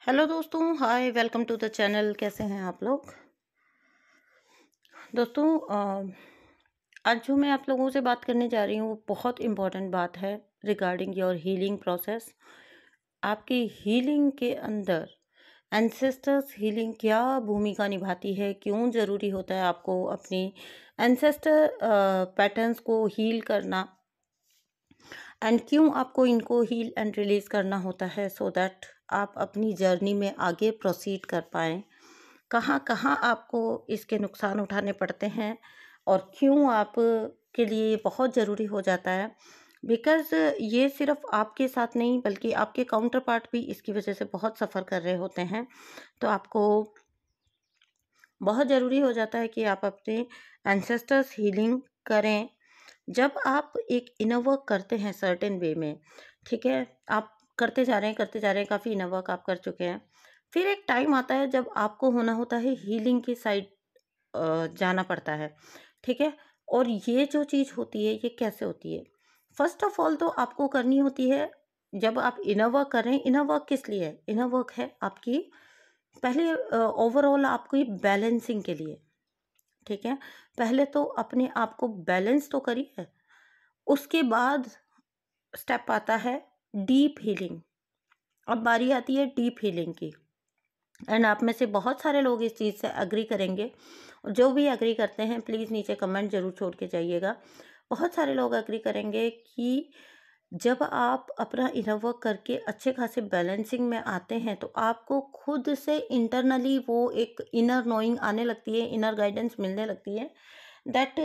Hello दोस्तों, हाय, welcome to the channel. कैसे हैं आप लोग दोस्तों? आज जो मैं आप लोगों से बात करने जा रही हूँ वो बहुत इम्पोर्टेंट बात है रिगार्डिंग योर हीलिंग प्रोसेस। आपकी हीलिंग के अंदर एंसेस्टर्स हीलिंग क्या भूमिका निभाती है, क्यों ज़रूरी होता है आपको अपनी एंसेस्टर पैटर्न्स को हील करना, एंड क्यों आपको इनको हील एंड रिलीज़ करना होता है सो दैट आप अपनी जर्नी में आगे प्रोसीड कर पाएँ। कहाँ कहाँ आपको इसके नुकसान उठाने पड़ते हैं और क्यों आप के लिए ये बहुत ज़रूरी हो जाता है, बिकॉज़ ये सिर्फ आपके साथ नहीं बल्कि आपके काउंटर पार्ट भी इसकी वजह से बहुत सफ़र कर रहे होते हैं। तो आपको बहुत ज़रूरी हो जाता है कि आप अपने एंसेस्टर्स हीलिंग करें। जब आप एक इनर वर्क करते हैं सर्टेन वे में, ठीक है, आप करते जा रहे हैं, काफ़ी इनर वर्क आप कर चुके हैं। फिर एक टाइम आता है जब आपको होना होता है हीलिंग की साइड, जाना पड़ता है, ठीक है। और ये जो चीज़ होती है ये कैसे होती है? फर्स्ट ऑफ ऑल तो आपको करनी होती है, जब आप इनर वर्क कर रहे हैं, इनर वर्क किस लिए है? इनर वर्क है आपकी पहले ओवरऑल आपकी बैलेंसिंग के लिए, ठीक है। पहले तो अपने आप को बैलेंस तो करिए, उसके बाद स्टेप आता है डीप हीलिंग। अब बारी आती है डीप हीलिंग की, एंड आप में से बहुत सारे लोग इस चीज़ से अग्री करेंगे। और जो भी अग्री करते हैं प्लीज़ नीचे कमेंट ज़रूर छोड़ के जाइएगा। बहुत सारे लोग अग्री करेंगे कि जब आप अपना इनर वर्क करके अच्छे खासे बैलेंसिंग में आते हैं तो आपको खुद से इंटरनली वो एक इनर नोइंग आने लगती है, इनर गाइडेंस मिलने लगती है दैट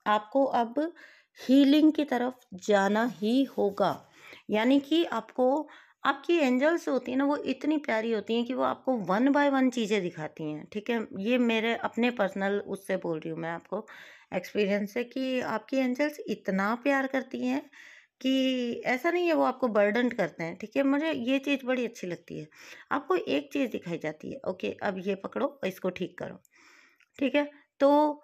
आपको अब हीलिंग की तरफ जाना ही होगा। यानी कि आपको, आपकी एंजल्स होती है ना, वो इतनी प्यारी होती हैं कि वो आपको वन बाय वन चीज़ें दिखाती हैं, ठीक है। ये मेरे अपने पर्सनल उससे बोल रही हूँ मैं आपको, एक्सपीरियंस से, कि आपकी एंजल्स इतना प्यार करती हैं कि ऐसा नहीं है वो आपको बर्डन करते हैं, ठीक है। मुझे ये चीज़ बड़ी अच्छी लगती है। आपको एक चीज़ दिखाई जाती है, ओके अब ये पकड़ो, इसको ठीक करो, ठीक है। तो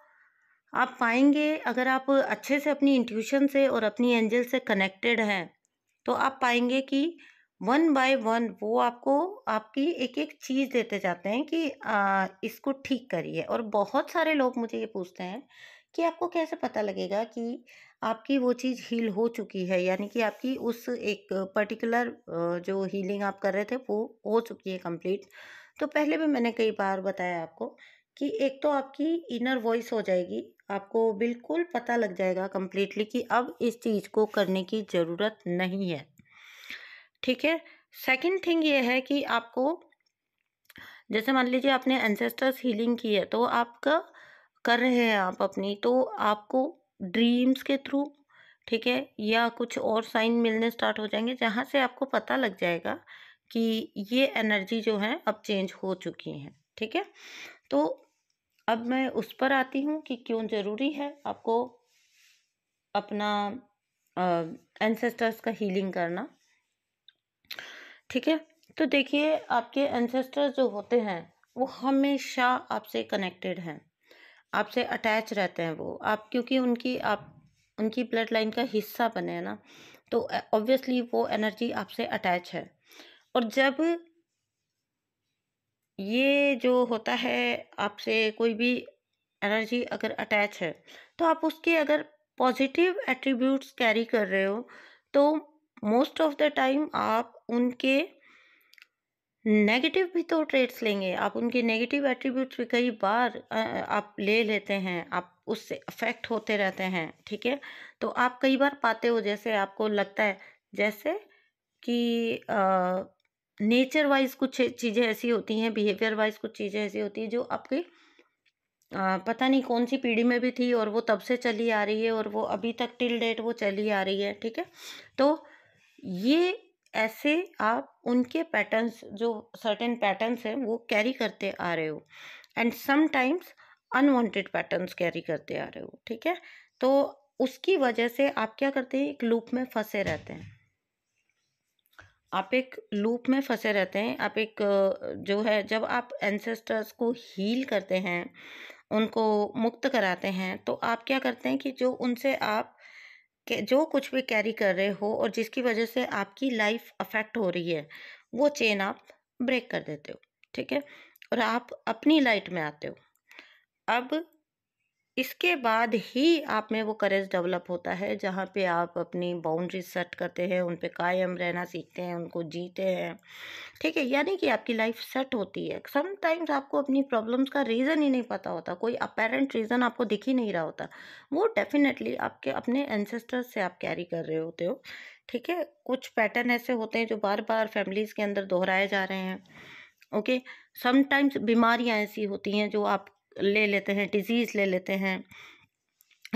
आप पाएंगे, अगर आप अच्छे से अपनी इंट्यूशन से और अपनी एंजल से कनेक्टेड हैं तो आप पाएंगे कि वन बाय वन वो आपको आपकी एक एक चीज़ देते जाते हैं कि इसको ठीक करिए। और बहुत सारे लोग मुझे ये पूछते हैं कि आपको कैसे पता लगेगा कि आपकी वो चीज़ हील हो चुकी है, यानी कि आपकी उस एक पर्टिकुलर जो हीलिंग आप कर रहे थे वो हो चुकी है कंप्लीट। तो पहले भी मैंने कई बार बताया आपको कि एक तो आपकी इनर वॉइस हो जाएगी, आपको बिल्कुल पता लग जाएगा कंप्लीटली कि अब इस चीज़ को करने की ज़रूरत नहीं है, ठीक है। सेकंड थिंग ये है कि आपको, जैसे मान लीजिए आपने एंसेस्टर्स हीलिंग की है तो आपका कर रहे हैं आप अपनी, तो आपको ड्रीम्स के थ्रू, ठीक है, या कुछ और साइन मिलने स्टार्ट हो जाएंगे जहाँ से आपको पता लग जाएगा कि ये एनर्जी जो है अब चेंज हो चुकी है, ठीक है। तो अब मैं उस पर आती हूँ कि क्यों ज़रूरी है आपको अपना एंसेस्टर्स का हीलिंग करना, ठीक है। तो देखिए, आपके एंसेस्टर्स जो होते हैं वो हमेशा आपसे कनेक्टेड हैं, आपसे अटैच रहते हैं वो, आप क्योंकि आप उनकी ब्लड लाइन का हिस्सा बने हैं ना, तो ऑब्वियसली वो एनर्जी आपसे अटैच है। और जब ये जो होता है, आपसे कोई भी एनर्जी अगर अटैच है तो आप उसके अगर पॉजिटिव एट्रीब्यूट्स कैरी कर रहे हो तो मोस्ट ऑफ द टाइम आप उनके नेगेटिव भी तो ट्रेट्स लेंगे, आप उनके नेगेटिव एट्रीब्यूट्स भी कई बार आप ले लेते हैं, आप उससे अफेक्ट होते रहते हैं, ठीक है। तो आप कई बार पाते हो, जैसे आपको लगता है जैसे कि नेचर वाइज कुछ चीज़ें ऐसी होती हैं, बिहेवियर वाइज कुछ चीज़ें ऐसी होती हैं जो आपके पता नहीं कौन सी पीढ़ी में भी थी और वो तब से चली आ रही है और वो अभी तक टिल डेट वो चली आ रही है, ठीक है। तो ये ऐसे आप उनके पैटर्न्स, जो सर्टेन पैटर्न्स हैं वो कैरी करते आ रहे हो, and sometimes unwanted patterns carry करते आ रहे हो, ठीक है। तो उसकी वजह से आप क्या करते हैं, एक लूप में फंसे रहते हैं, आप एक लूप में फंसे रहते हैं। आप एक जो है, जब आप एंसेस्टर्स को हील करते हैं, उनको मुक्त कराते हैं, तो आप क्या करते हैं कि जो उनसे आप जो कुछ भी कैरी कर रहे हो और जिसकी वजह से आपकी लाइफ अफेक्ट हो रही है, वो चेन आप ब्रेक कर देते हो, ठीक है, और आप अपनी लाइट में आते हो। अब इसके बाद ही आप में वो करेज डेवलप होता है जहाँ पे आप अपनी बाउंड्रीज सेट करते हैं, उन पे कायम रहना सीखते हैं, उनको जीते हैं, ठीक है, यानी कि आपकी लाइफ सेट होती है। समटाइम्स आपको अपनी प्रॉब्लम्स का रीज़न ही नहीं पता होता, कोई अपेरेंट रीज़न आपको दिख ही नहीं रहा होता, वो डेफिनेटली आपके अपने एंसेस्टर्स से आप कैरी कर रहे होते हो, ठीक है। कुछ पैटर्न ऐसे होते हैं जो बार बार फैमिलीज़ के अंदर दोहराए जा रहे हैं, ओके। समटाइम्स बीमारियां ऐसी होती हैं जो आप ले लेते हैं, डिजीज़ ले लेते हैं,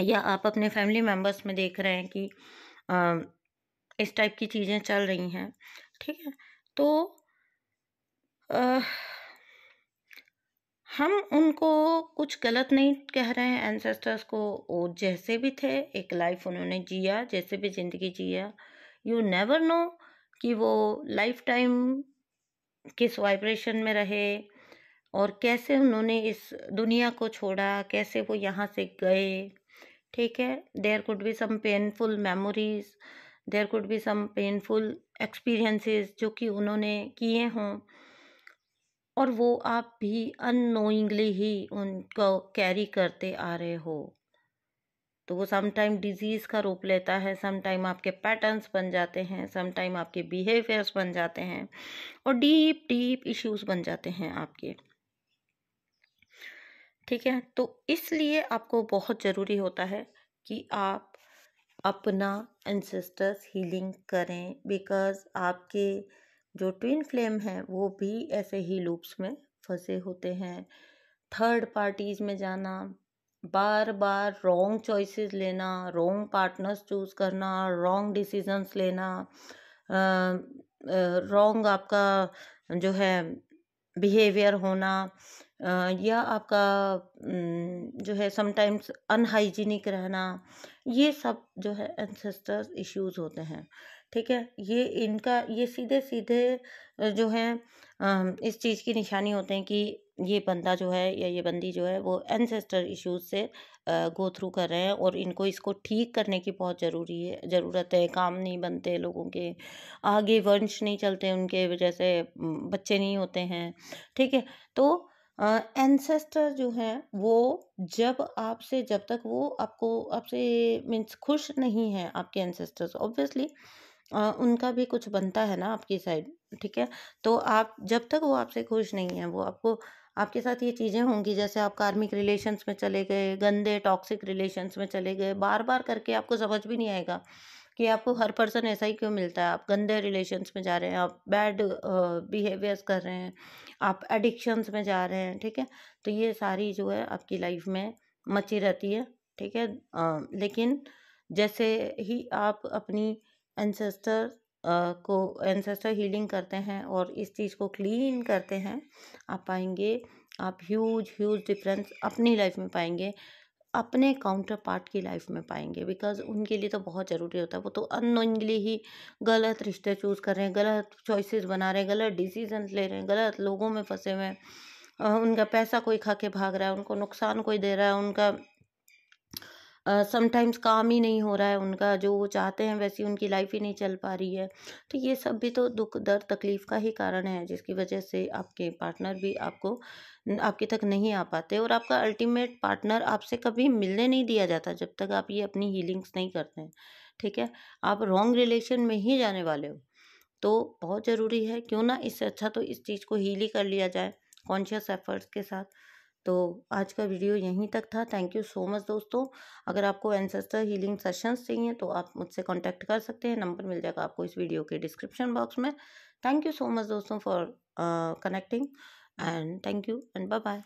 या आप अपने फैमिली मेम्बर्स में देख रहे हैं कि अ, इस टाइप की चीज़ें चल रही हैं, ठीक है। तो अ, हम उनको कुछ गलत नहीं कह रहे हैं, एंसेस्टर्स को, वो जैसे भी थे एक लाइफ उन्होंने जिया, जैसे भी ज़िंदगी जिया, यू नेवर नो कि वो लाइफ टाइम किस वाइब्रेशन में रहे और कैसे उन्होंने इस दुनिया को छोड़ा, कैसे वो यहाँ से गए, ठीक है। There could be some painful memories, there could be some painful experiences जो कि उन्होंने किए हों, और वो आप भी अननोइंगली ही उनको कैरी करते आ रहे हो। तो वो सम टाइम डिजीज़ का रूप लेता है, सम टाइम आपके पैटर्न्स बन जाते हैं, सम टाइम आपके बिहेवियर्स बन जाते हैं, और डीप डीप इश्यूज बन जाते हैं आपके, ठीक है। तो इसलिए आपको बहुत ज़रूरी होता है कि आप अपना एंसेस्टर्स हीलिंग करें, बिकॉज़ आपके जो ट्विन फ्लेम हैं वो भी ऐसे ही लूप्स में फंसे होते हैं। थर्ड पार्टीज़ में जाना, बार बार रॉन्ग चॉइसेस लेना, रॉन्ग पार्टनर्स चूज़ करना, रॉन्ग डिसीजंस लेना, रॉन्ग आपका जो है बिहेवियर होना, या आपका जो है समटाइम्स अनहाइजीनिक रहना, ये सब जो है एंसेस्टर्स इश्यूज होते हैं, ठीक है। ये इनका ये सीधे सीधे जो है इस चीज़ की निशानी होते हैं कि ये बंदा जो है या ये बंदी जो है वो एंसेस्टर इश्यूज से गो थ्रू कर रहे हैं, और इनको इसको ठीक करने की बहुत ज़रूरत है। काम नहीं बनते लोगों के, आगे वंश नहीं चलते उनके, जैसे बच्चे नहीं होते हैं, ठीक है। तो एंसेस्टर जो हैं वो जब तक वो आपसे मीन्स खुश नहीं है, आपके एंसेस्टर्स ऑब्वियसली उनका भी कुछ बनता है ना आपकी साइड, ठीक है। तो आप जब तक वो आपसे खुश नहीं है, वो आपके साथ ये चीज़ें होंगी, जैसे आप कार्मिक रिलेशंस में चले गए, गंदे टॉक्सिक रिलेशंस में चले गए, बार बार करके आपको समझ भी नहीं आएगा कि आपको हर पर्सन ऐसा ही क्यों मिलता है। आप गंदे रिलेशंस में जा रहे हैं, आप बैड बिहेवियर्स कर रहे हैं, आप एडिक्शंस में जा रहे हैं, ठीक है। तो ये सारी जो है आपकी लाइफ में मची रहती है, ठीक है। लेकिन जैसे ही आप अपनी एंसेस्टर को एंसेस्टर हीलिंग करते हैं और इस चीज़ को क्लीन करते हैं, आप पाएंगे, आप ह्यूज ह्यूज डिफरेंस अपनी लाइफ में पाएंगे, अपने काउंटर पार्ट की लाइफ में पाएंगे, बिकॉज उनके लिए तो बहुत ज़रूरी होता है। वो तो अननोइंगली ही गलत रिश्ते चूज़ कर रहे हैं, गलत चॉइसेस बना रहे हैं, गलत डिसीजन ले रहे हैं, गलत लोगों में फंसे हुए हैं, उनका पैसा कोई खा के भाग रहा है, उनको नुकसान कोई दे रहा है, उनका समटाइम्स काम ही नहीं हो रहा है उनका, जो वो चाहते हैं वैसी उनकी लाइफ ही नहीं चल पा रही है। तो ये सब भी तो दुख दर्द तकलीफ़ का ही कारण है, जिसकी वजह से आपके पार्टनर भी आपके तक नहीं आ पाते, और आपका अल्टीमेट पार्टनर आपसे कभी मिलने नहीं दिया जाता जब तक आप ये अपनी हीलिंग्स नहीं करते हैं, ठीक है। आप रॉन्ग रिलेशन में ही जाने वाले हो। तो बहुत ज़रूरी है, क्यों ना इससे अच्छा तो इस चीज़ को हील ही कर लिया जाए कॉन्शियस एफर्ट्स के साथ। तो आज का वीडियो यहीं तक था। थैंक यू सो मच दोस्तों। अगर आपको एंसेस्टर हीलिंग सेशंस चाहिए तो आप मुझसे कांटेक्ट कर सकते हैं, नंबर मिल जाएगा आपको इस वीडियो के डिस्क्रिप्शन बॉक्स में। थैंक यू सो मच दोस्तों for connecting, and thank you and bye bye.